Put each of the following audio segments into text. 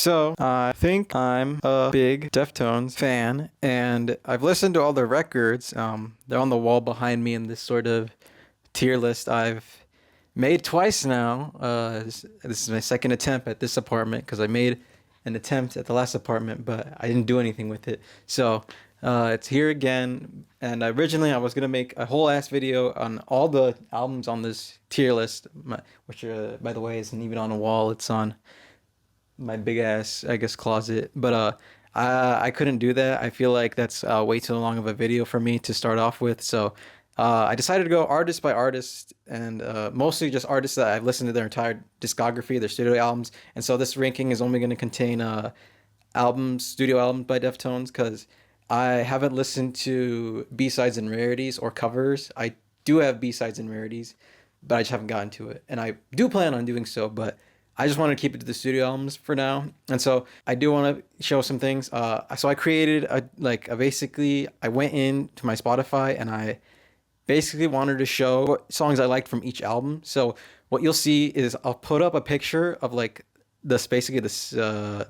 So, I think I'm a big Deftones fan, and I've listened to all their records. They're on the wall behind me in this sort of tier list I've made twice now. This is my second attempt at this apartment because I made an attempt at the last apartment, but I didn't do anything with it. So, it's here again, and originally I was gonna make a whole ass video on all the albums on this tier list, which, by the way, isn't even on a wall. It's on my big ass, I guess, closet. But I couldn't do that. I feel like that's way too long of a video for me to start off with. So I decided to go artist by artist, and mostly just artists that I've listened to their entire discography, their studio albums. And so this ranking is only going to contain studio albums by Deftones, because I haven't listened to B-sides and rarities or covers. I do have B-sides and rarities, but I just haven't gotten to it. And I do plan on doing so, but I just want to keep it to the studio albums for now. And so I do want to show some things. So I created basically, I went into my Spotify and I basically wanted to show what songs I liked from each album. So what you'll see is I'll put up a picture of like the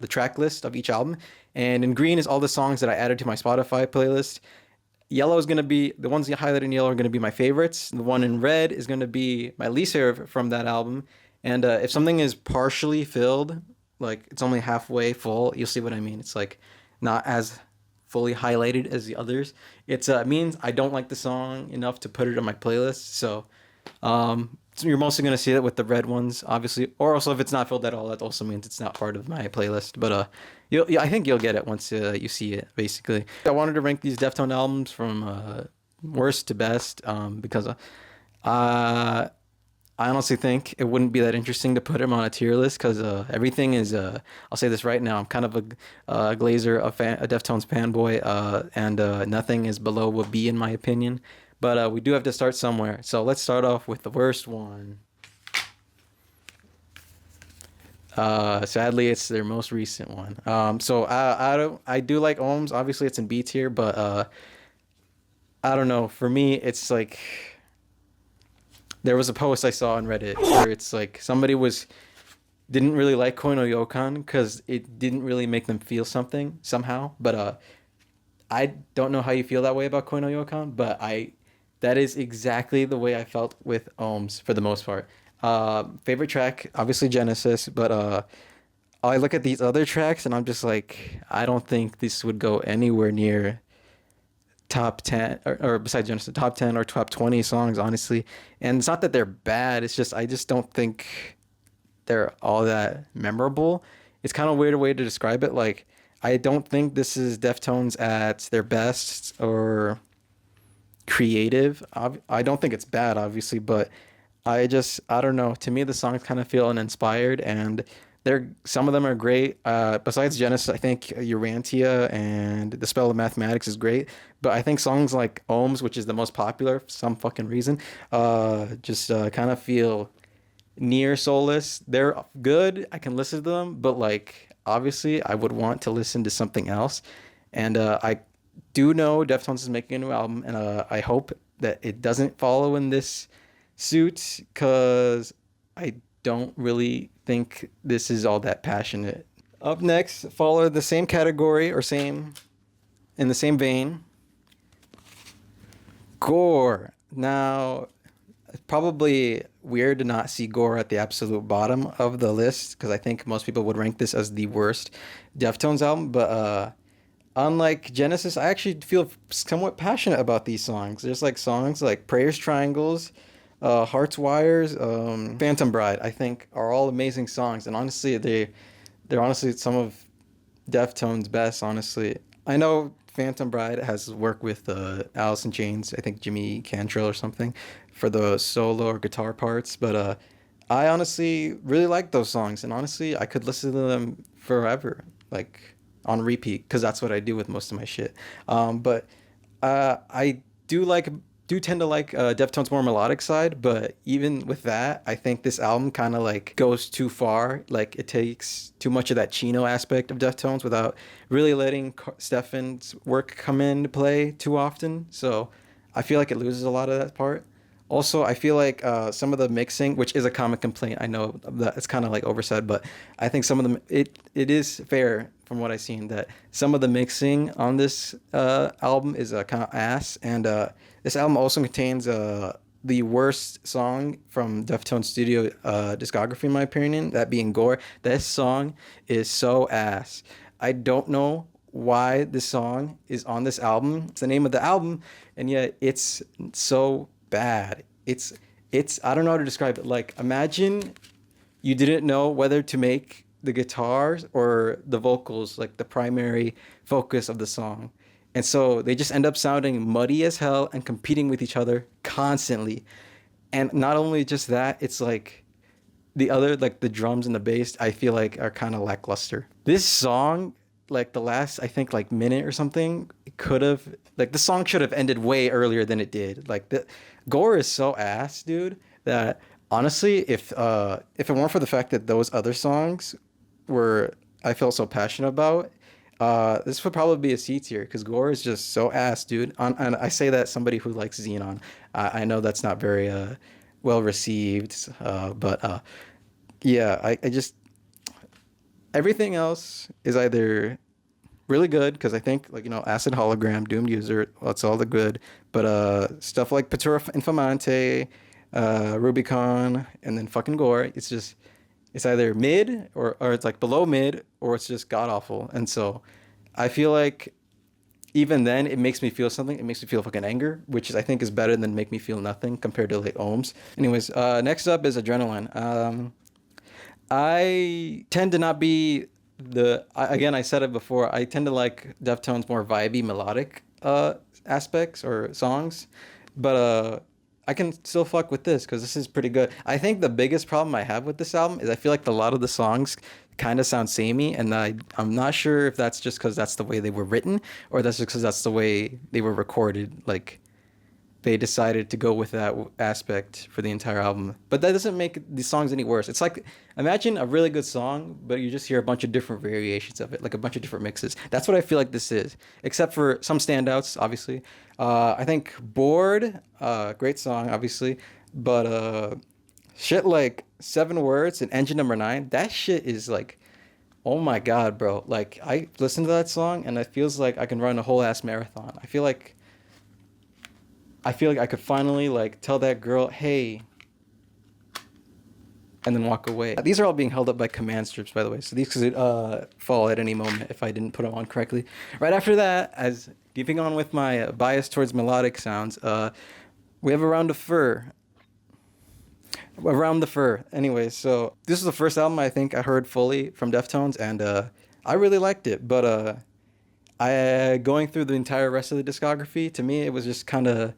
track list of each album. And in green is all the songs that I added to my Spotify playlist. Yellow is going to be, the ones highlighted in yellow are going to be my favorites. The one in red is going to be my least favorite from that album. And if something is partially filled, like it's only halfway full, you'll see what I mean. It's like not as fully highlighted as the others. It means I don't like the song enough to put it on my playlist. So you're mostly going to see it with the red ones, obviously. Or also if it's not filled at all, that also means it's not part of my playlist. But I think you'll get it once you see it, basically. I wanted to rank these Deftones albums from worst to best because I honestly think it wouldn't be that interesting to put him on a tier list because everything is. I'll say this right now. I'm kind of a Glazer, a Deftones fanboy, and nothing is below a B in my opinion. But we do have to start somewhere. So let's start off with the worst one. Sadly, it's their most recent one. I do like Ohms. Obviously, it's in B tier, but I don't know. For me, it's like. There was a post I saw on Reddit where it's like somebody didn't really like Koi no Yokan because it didn't really make them feel something somehow. But I don't know how you feel that way about Koi no Yokan, but that is exactly the way I felt with Ohms for the most part. Favorite track, obviously Genesis, but I look at these other tracks and I'm just like, I don't think this would go anywhere near top 10 or besides Genesis, top 10 or top 20 songs, honestly. And it's not that they're bad, it's just I just don't think they're all that memorable. It's kind of a weird way to describe it. Like, I don't think this is Deftones at their best or creative. I don't think it's bad, obviously, but I don't know. To me, the songs kind of feel uninspired, and some of them are great. Besides Genesis, I think Urantia and The Spell of Mathematics is great. But I think songs like Ohms, which is the most popular for some fucking reason, just kind of feel near soulless. They're good. I can listen to them, but like obviously I would want to listen to something else. And I do know Deftones is making a new album, and I hope that it doesn't follow in this suit because I don't really think this is all that passionate. Up next, follow the same category or in the same vein. Gore. Now, it's probably weird to not see Gore at the absolute bottom of the list because I think most people would rank this as the worst Deftones album. But unlike Genesis, I actually feel somewhat passionate about these songs. There's like songs like Prayers Triangles, Hearts Wires, Phantom Bride, I think are all amazing songs, and honestly they're honestly some of Deftones' best. Honestly, I know Phantom Bride has worked with Alice in Chains, I think Jimmy Cantrell or something, for the solo or guitar parts, but I honestly really like those songs, and honestly I could listen to them forever, like on repeat, because that's what I do with most of my shit. But I do tend to like Deftones' more melodic side, but even with that, I think this album kind of like goes too far. Like it takes too much of that Chino aspect of Deftones without really letting Stefan's work come into play too often. So I feel like it loses a lot of that part. Also, I feel like some of the mixing, which is a common complaint, I know that it's kind of like oversaid, but I think some of them it is fair from what I've seen that some of the mixing on this album is kind of ass, and this album also contains the worst song from Deftones studio discography, in my opinion, that being Gore. This song is so ass. I don't know why this song is on this album. It's the name of the album, and yet it's so bad. It's I don't know how to describe it. Like, imagine you didn't know whether to make the guitars or the vocals like the primary focus of the song. And so they just end up sounding muddy as hell and competing with each other constantly. And not only just that, it's like the other, like the drums and the bass, I feel like are kind of lackluster. This song, like the last, I think like minute or something, could have, like the song should have ended way earlier than it did. Like the Gore is so ass, dude, that honestly, if it weren't for the fact that those other songs were I felt so passionate about, this would probably be a C tier because Gore is just so ass, dude. And I say that somebody who likes Xenon. I know that's not very well received, but yeah, I just everything else is either really good because I think like Acid Hologram, Doomed User, that's all the good. But stuff like Patura Infamante, Rubicon, and then fucking Gore, it's either mid or it's like below mid or it's just god awful. And so I feel like even then it makes me feel something. It makes me feel fucking anger, which is I think is better than make me feel nothing compared to like Ohms. Anyways, next up is Adrenaline. I tend to not be again, I said it before, I tend to like Deftones more vibey melodic aspects or songs, but I can still fuck with this because this is pretty good. I think the biggest problem I have with this album is I feel like a lot of the songs kind of sound samey, and I'm not sure if that's just because that's the way they were written or that's just because that's the way they were recorded. Like they decided to go with that aspect for the entire album. But that doesn't make the songs any worse. It's like, imagine a really good song, but you just hear a bunch of different variations of it, like a bunch of different mixes. That's what I feel like this is, except for some standouts, obviously. I think Bored, great song, obviously. But shit like 7 Words and Engine Number 9, that shit is like, oh my God, bro. Like, I listen to that song and it feels like I can run a whole ass marathon. I feel like I could finally like tell that girl, hey, and then walk away. These are all being held up by command strips, by the way. So these could fall at any moment if I didn't put them on correctly. Right after that, as keeping on with my bias towards melodic sounds, we have Around the Fur. Around the Fur. Anyway, so this is the first album I think I heard fully from Deftones, and I really liked it. But I going through the entire rest of the discography, to me, it was just kind of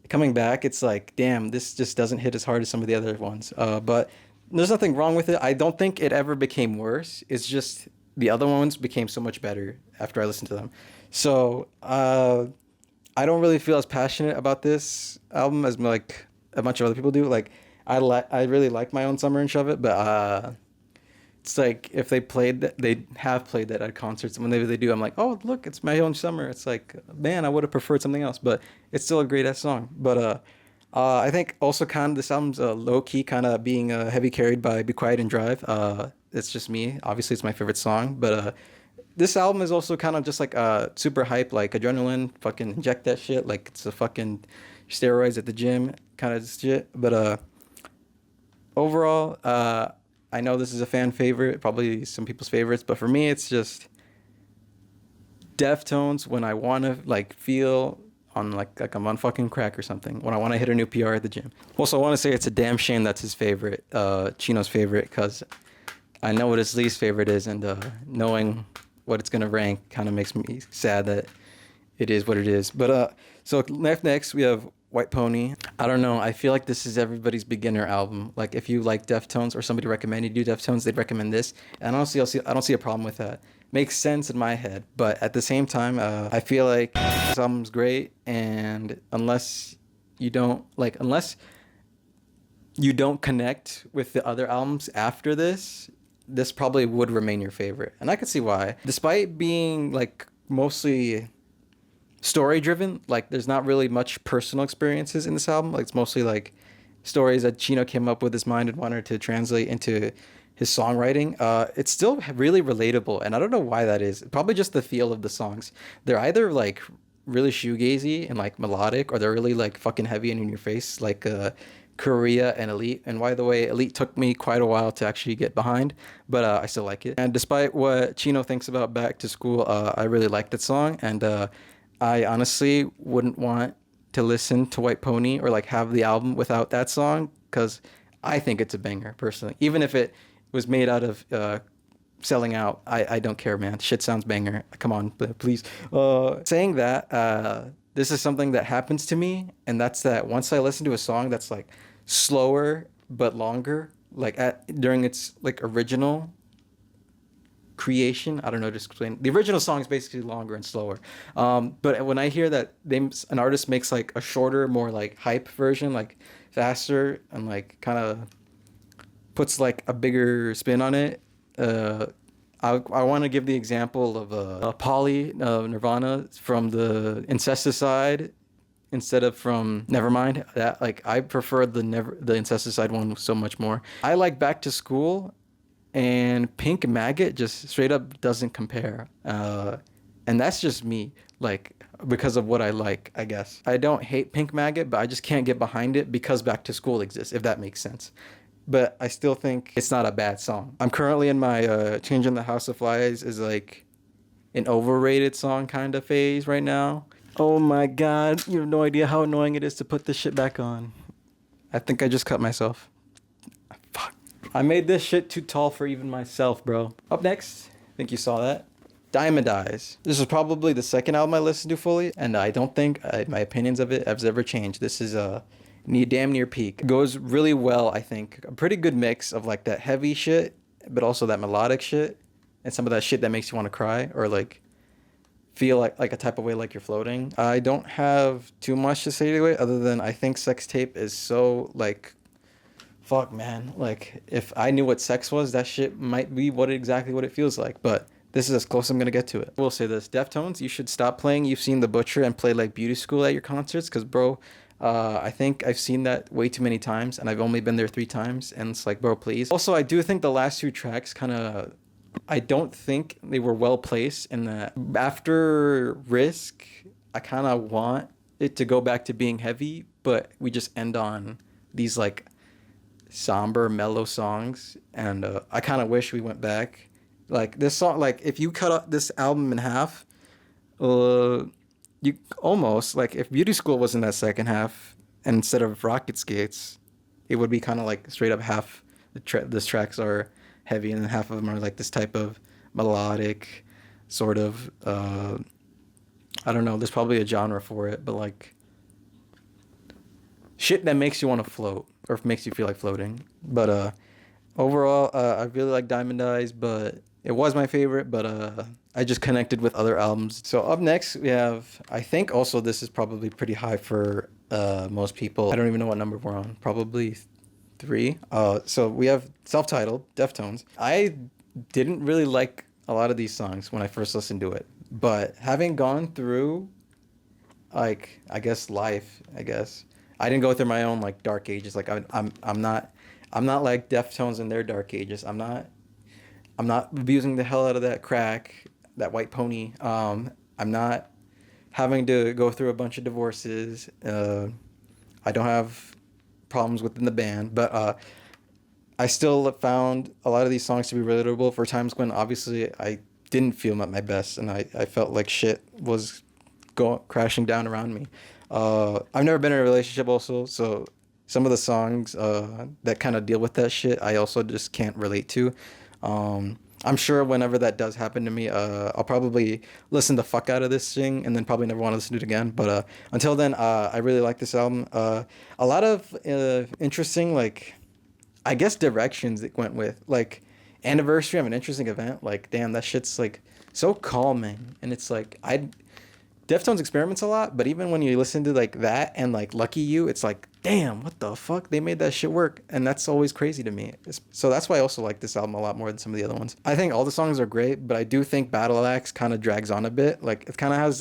coming back. It's like, damn, this just doesn't hit as hard as some of the other ones. But there's nothing wrong with it. I don't think it ever became worse. It's just the other ones became so much better after I listened to them. So I don't really feel as passionate about this album as like a bunch of other people do. Like I really like My Own Summer and Shove It, but it's like if they played that, they have played that at concerts. And when they do, I'm like, oh look, it's My Own Summer. It's like, man, I would have preferred something else, but it's still a great ass song. But I think also kind of this album's low key, kind of being heavy carried by Be Quiet and Drive. It's just me. Obviously, it's my favorite song, but this album is also kind of just like super hype, like Adrenaline. Fucking inject that shit like it's a fucking steroids at the gym kind of shit. But overall, I know this is a fan favorite, probably some people's favorites, but for me, it's just Deftones when I want to like feel on like I'm on fucking crack or something, when I want to hit a new PR at the gym. Also, I want to say it's a damn shame that's his favorite, Chino's favorite, because I know what his least favorite is, and knowing what it's gonna rank kind of makes me sad that it is what it is. But so next we have White Pony. I don't know. I feel like this is everybody's beginner album. Like if you like Deftones or somebody recommended you Deftones, they'd recommend this. And honestly, I don't see a problem with that. Makes sense in my head. But at the same time, I feel like this album's great. And unless you don't connect with the other albums after this, this probably would remain your favorite. And I could see why. Despite being like mostly story driven. Like there's not really much personal experiences in this album. Like it's mostly like stories that Chino came up with his mind and wanted to translate into his songwriting. It's still really relatable, and I don't know why that is. Probably just the feel of the songs. They're either like really shoegazy and like melodic, or they're really like fucking heavy and in your face, like Korea and Elite. And by the way, Elite took me quite a while to actually get behind, but I still like it. And despite what Chino thinks about Back to School, I really like that song, and I honestly wouldn't want to listen to White Pony or like have the album without that song, because I think it's a banger personally. Even if it was made out of selling out, I don't care, man. Shit sounds banger. Come on, please. Saying that, this is something that happens to me, and that's that once I listen to a song that's like slower but longer, like during its like original creation. I don't know to explain. The original song is basically longer and slower. But when I hear that an artist makes like a shorter, more like hype version, like faster and like kind of puts like a bigger spin on it, I want to give the example of Polly Nirvana from the Incesticide instead of from Nevermind. That like I prefer the Incesticide one so much more. I like Back to School, and Pink Maggot just straight up doesn't compare. And that's just me, like, because of what I like, I guess. I don't hate Pink Maggot, but I just can't get behind it because Back to School exists, if that makes sense. But I still think it's not a bad song. I'm currently in my Changing the House of Flies is like an overrated song kind of phase right now. Oh my god, you have no idea how annoying it is to put this shit back on. I think I just cut myself. Fuck. I made this shit too tall for even myself, bro. Up next, I think you saw that, Diamond Eyes. This is probably the second album I listened to fully, and I don't think my opinions of it have ever changed. This is damn near peak. It goes really well, I think. A pretty good mix of like that heavy shit, but also that melodic shit, and some of that shit that makes you want to cry or like feel like a type of way like you're floating. I don't have too much to say to it other than I think Sex Tape is so like, fuck man, like if I knew what sex was, that shit might be exactly what it feels like, but this is as close as I'm gonna get to it. We'll say this, Deftones, you should stop playing You've Seen the Butcher and play like Beauty School at your concerts, because bro, I think I've seen that way too many times, and I've only been there 3 times, and it's like, bro, please. Also, I do think the last 2 tracks kind of, I don't think they were well placed in that. After Risk, I kind of want it to go back to being heavy, but we just end on these like somber, mellow songs, and I kind of wish we went back. Like this song, like if you cut this album in half, you almost like if Beauty School was in that second half, and instead of Rocket Skates, it would be kind of like straight up half. These tracks are heavy, and then half of them are like this type of melodic, sort of. I don't know. There's probably a genre for it, but like shit that makes you want to float or makes you feel like floating. But overall, I really like Diamond Eyes, but it was my favorite. But I just connected with other albums. So up next we have, I think also this is probably pretty high for most people. I don't even know what number we're on. Probably 3. So we have self-titled Deftones. I didn't really like a lot of these songs when I first listened to it, but having gone through like I guess life, I didn't go through my own like dark ages. Like I'm not like Deftones in their dark ages. I'm not abusing the hell out of that crack, that White Pony. I'm not having to go through a bunch of divorces. I don't have problems within the band, but I still found a lot of these songs to be relatable for times when obviously I didn't feel at my best, and I felt like shit was crashing down around me. I've never been in a relationship also, so some of the songs that kind of deal with that shit I also just can't relate to. I'm sure whenever that does happen to me, I'll probably listen the fuck out of this thing and then probably never want to listen to it again. But until then, I really like this album. A lot of interesting, like, I guess directions it went with. Like, Anniversary of an Interesting Event. Like, damn, that shit's, like, so calming. And it's like, Deftones experiments a lot, but even when you listen to, like, that and, like, Lucky You, it's like, damn, what the fuck? They made that shit work. And that's always crazy to me. So that's why I also like this album a lot more than some of the other ones. I think all the songs are great, but I do think Battle Axe kind of drags on a bit. Like, it kind of has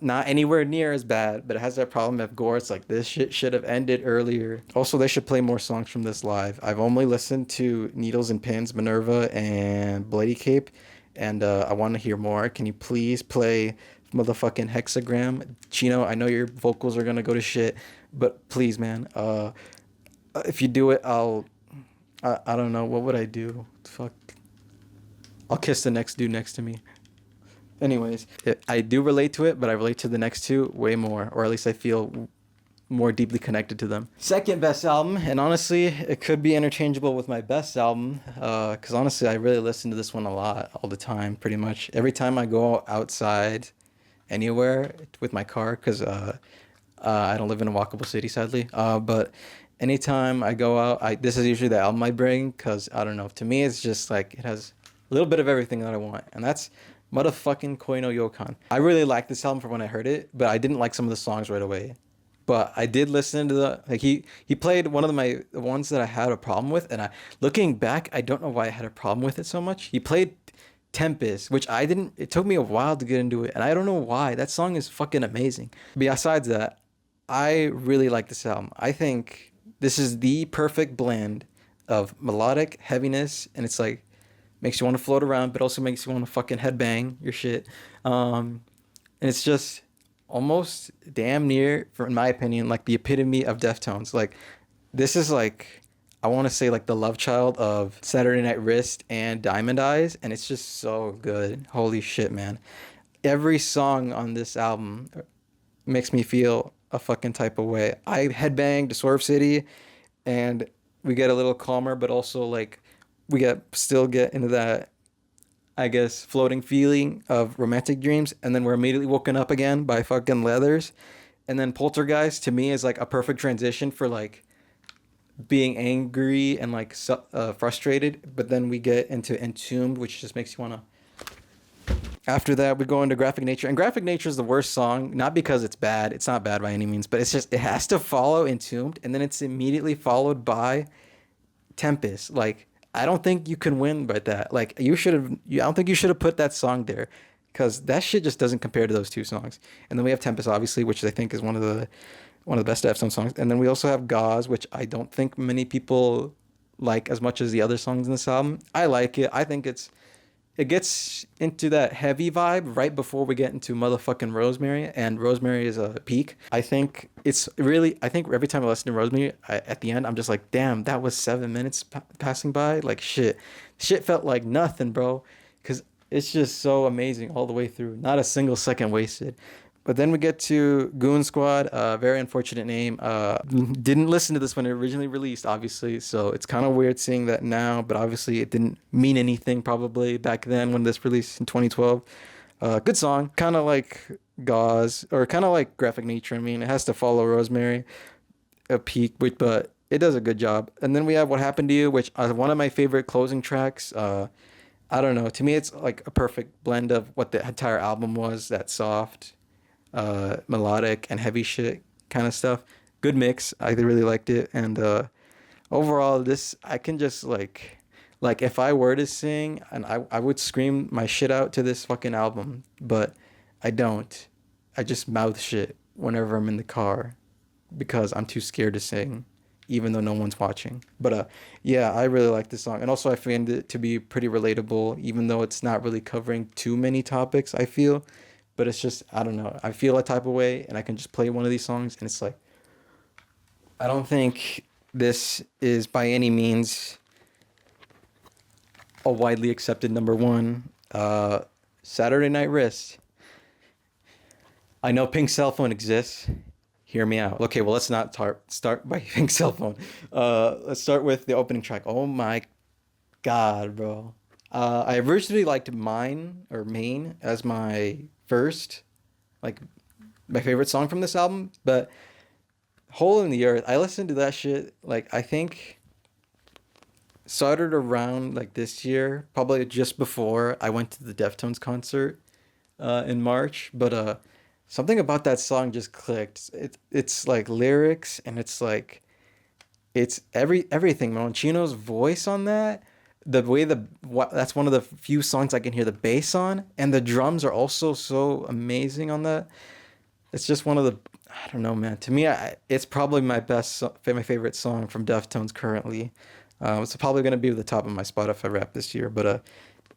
Not anywhere near as bad, but it has that problem of gore. It's like this shit should have ended earlier. Also, they should play more songs from this live. I've only listened to Needles and Pins, Minerva, and Bloody Cape, and I want to hear more. Can you please play motherfucking Hexagram? Chino, I know your vocals are gonna go to shit, but please, man. If you do it, I don't know. What would I do? Fuck. I'll kiss the next dude next to me. Anyways, I do relate to it, but I relate to the next two way more, or at least I feel more deeply connected to them. Second best album, and honestly, it could be interchangeable with my best album, because honestly, I really listen to this one a lot, all the time, pretty much. Every time I go outside, anywhere with my car, because I don't live in a walkable city, sadly. But anytime I go out, this is usually the album I bring, because I don't know. To me, it's just like it has a little bit of everything that I want, and that's motherfucking Koi no Yokan. I really liked this album from when I heard it, but I didn't like some of the songs right away. But I did listen to he played one of the ones that I had a problem with, and looking back, I don't know why I had a problem with it so much. He played Tempest, which I didn't. It took me a while to get into it, and I don't know why. That song is fucking amazing. Besides that, I really like this album. I think this is the perfect blend of melodic heaviness, and it's like makes you want to float around, but also makes you want to fucking headbang your shit. And it's just almost damn near, for in my opinion, like the epitome of Deftones. Like this is like I want to say like the love child of Saturday Night Wrist and Diamond Eyes, and it's just so good. Holy shit, man! Every song on this album makes me feel a fucking type of way. I headbang to Swerve City, and we get a little calmer, but also like still get into that, I guess, floating feeling of romantic dreams, and then we're immediately woken up again by fucking Leathers, and then Poltergeist to me is like a perfect transition for like being angry and like frustrated, but then we get into Entombed, which just makes you wanna. After that, we go into Graphic Nature, and Graphic Nature is the worst song, not because it's bad. It's not bad by any means, but it's just it has to follow Entombed, and then it's immediately followed by Tempest. Like I don't think you can win by that. Like you should have. I don't think you should have put that song there, because that shit just doesn't compare to those two songs. And then we have Tempest, obviously, which I think is one of the best Deftones songs. And then we also have Gauze, which I don't think many people like as much as the other songs in this album. I like it. I think it gets into that heavy vibe right before we get into motherfucking Rosemary, and Rosemary is a peak. I think every time I listen to Rosemary, at the end, I'm just like, damn, that was 7 minutes passing by. Like, shit felt like nothing, bro. Because it's just so amazing all the way through. Not a single second wasted. But then we get to Goon Squad, very unfortunate name. Didn't listen to this when it originally released, obviously, so it's kind of weird seeing that now, but obviously it didn't mean anything probably back then when this released in 2012. Good song, kind of like Gauze, or kind of like Graphic Nature. I mean, it has to follow Rosemary, a peak, but it does a good job. And then we have What Happened to You, which is one of my favorite closing tracks. I don't know, to me it's like a perfect blend of what the entire album was, that soft, melodic and heavy shit kind of stuff. Good mix. I really liked it, and overall, this I can just like if I were to sing, and I would scream my shit out to this fucking album, but I don't. I just mouth shit whenever I'm in the car because I'm too scared to sing, even though no one's watching. But yeah, I really like this song, and also I find it to be pretty relatable, even though it's not really covering too many topics, I feel. But it's just, I don't know. I feel a type of way, and I can just play one of these songs, and it's like, I don't think this is by any means a widely accepted number one. Saturday Night Wrist. I know Pink Cell Phone exists. Hear me out. Okay, well, let's not start by Pink Cell Phone. Let's start with the opening track. Oh my God, bro. I originally liked Main as my first, like, my favorite song from this album, but Hole in the Earth, I listened to that shit, like, I think started around, like, this year, probably just before I went to the Deftones concert in March, but something about that song just clicked. It's like lyrics, and it's like, it's everything, man. Chino's voice on that, the way that's one of the few songs I can hear the bass on, and the drums are also so amazing on that. It's just one of the, I don't know, man. To me, it's probably my my favorite song from Deftones currently. It's probably gonna be at the top of my Spotify rap this year, but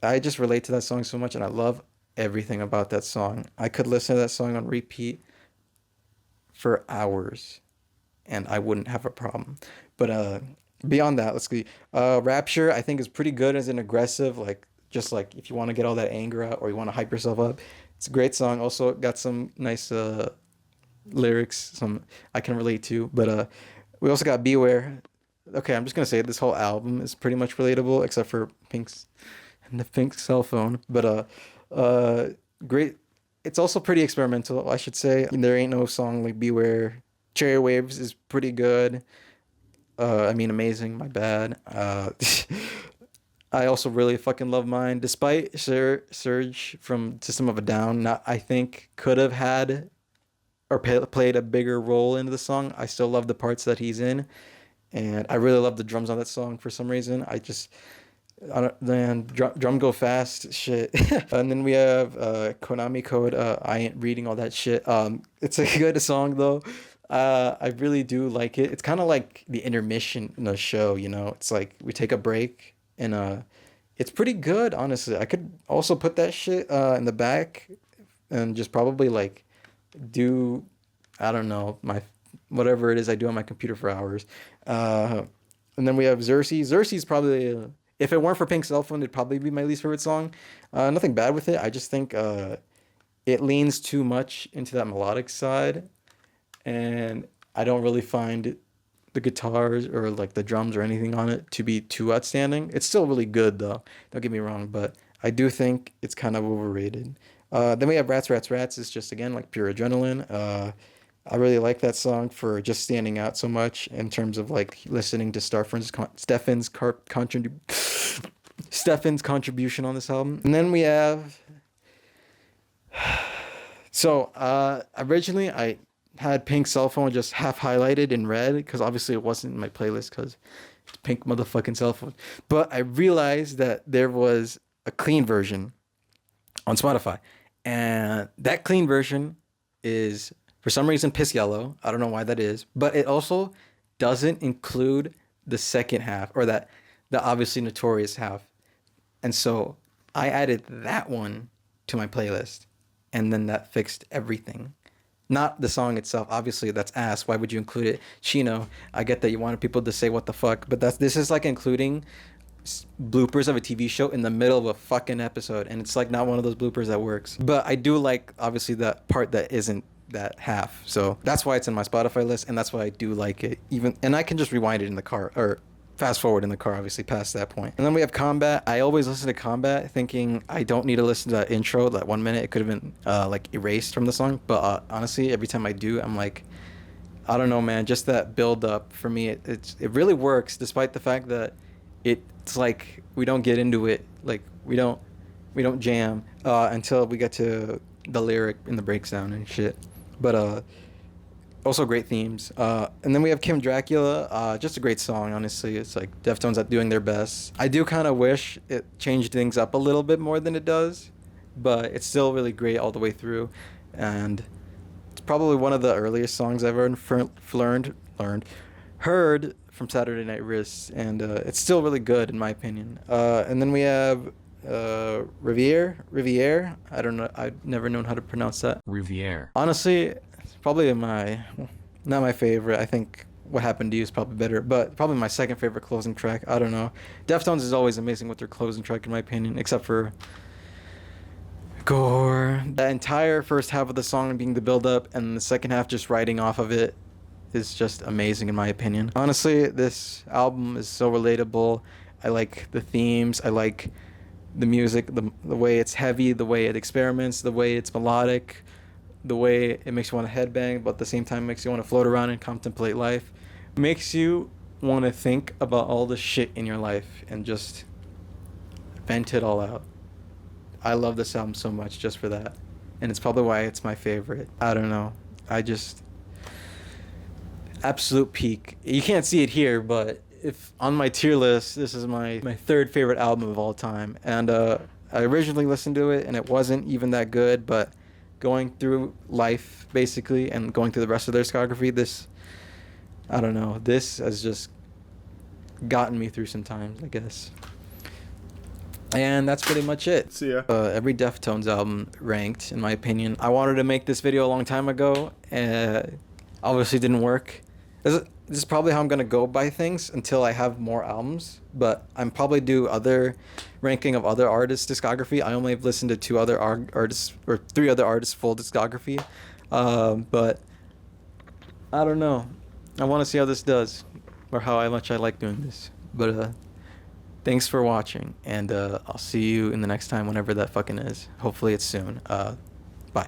I just relate to that song so much, and I love everything about that song. I could listen to that song on repeat for hours, and I wouldn't have a problem. But beyond that, let's see. Rapture, I think, is pretty good as an aggressive, like, just like if you want to get all that anger out or you want to hype yourself up. It's a great song. Also got some nice lyrics, some I can relate to. But we also got Beware. Okay, I'm just gonna say this whole album is pretty much relatable except for Pink's and the Pink cell phone. But great. It's also pretty experimental, I should say. There ain't no song like Beware. Cherry Waves is pretty good. I mean, amazing. My bad. I also really fucking love Mine, despite Surge from System of a Down. Not, I think, could have had or played a bigger role into the song. I still love the parts that he's in, and I really love the drums on that song for some reason. I don't, man, drum go fast, shit. And then we have Konami Code. I ain't reading all that shit. It's a good song though. I really do like it. It's kind of like the intermission in a show, you know. It's like we take a break, and it's pretty good, honestly. I could also put that shit in the back, and just probably like do, I don't know, my whatever it is I do on my computer for hours. And then we have Xerxes. Xerxes probably, if it weren't for Pink Cell Phone, it'd probably be my least favorite song. Nothing bad with it. I just think it leans too much into that melodic side, and I don't really find the guitars or like the drums or anything on it to be too outstanding. It's still really good though. Don't get me wrong, but I do think it's kind of overrated. Then we have Rats, Rats, Rats. It's just again like pure adrenaline. I really like that song for just standing out so much in terms of like listening to Stefan's contribution on this album. And then we have, so originally I had Pink Cell Phone just half highlighted in red because obviously it wasn't in my playlist because it's Pink motherfucking Cell Phone. But I realized that there was a clean version on Spotify, and that clean version is for some reason piss yellow. I don't know why that is, but it also doesn't include the second half or the obviously notorious half. And so I added that one to my playlist, and then that fixed everything. Not the song itself. Obviously, that's ass. Why would you include it? Chino, I get that you wanted people to say what the fuck, but this is like including bloopers of a TV show in the middle of a fucking episode, and it's like not one of those bloopers that works. But I do like obviously that part that isn't that half. So that's why it's in my Spotify list, and that's why I do like it. And I can just rewind it in the car or fast forward in the car, obviously past that point. And then we have Combat. I always listen to Combat thinking I don't need to listen to that intro, that 1 minute. It could have been like erased from the song. But honestly, every time I do, I'm like, I don't know, man. Just that build up for me, it really works, despite the fact that it's like we don't get into it, like we don't jam until we get to the lyric and the breakdown and shit. But also great themes. And then we have Kim Dracula. Just a great song, honestly. It's like Deftones at doing their best. I do kind of wish it changed things up a little bit more than it does, but it's still really great all the way through. And it's probably one of the earliest songs I've ever heard from Saturday Night Wrist, and it's still really good in my opinion. And then we have Riviere. I don't know. I've never known how to pronounce that. Riviere. Honestly, it's probably not my favorite. I think What Happened to You is probably better, but probably my second favorite closing track. I don't know. Deftones is always amazing with their closing track in my opinion, except for Gore. The entire first half of the song being the build up and the second half just writing off of it is just amazing in my opinion. Honestly, this album is so relatable. I like the themes. I like the music, the way it's heavy, the way it experiments, the way it's melodic, the way it makes you want to headbang, but at the same time makes you want to float around and contemplate life. Makes you want to think about all the shit in your life and just vent it all out. I love this album so much just for that. And it's probably why it's my favorite. I don't know. Absolute peak. You can't see it here, but if on my tier list, this is my third favorite album of all time. And I originally listened to it and it wasn't even that good, but going through life basically and going through the rest of their discography, this, I don't know, this has just gotten me through some times, I guess. And that's pretty much it. See ya. Every Deftones album ranked, in my opinion. I wanted to make this video a long time ago, and obviously didn't work. This is probably how I'm gonna go by things until I have more albums. But I'm probably do other ranking of other artists' discography. I only have listened to 2 other artists or 3 other artists' full discography. But I don't know. I want to see how this does, or how much I like doing this. But thanks for watching, and I'll see you in the next time, whenever that fucking is. Hopefully it's soon. Bye.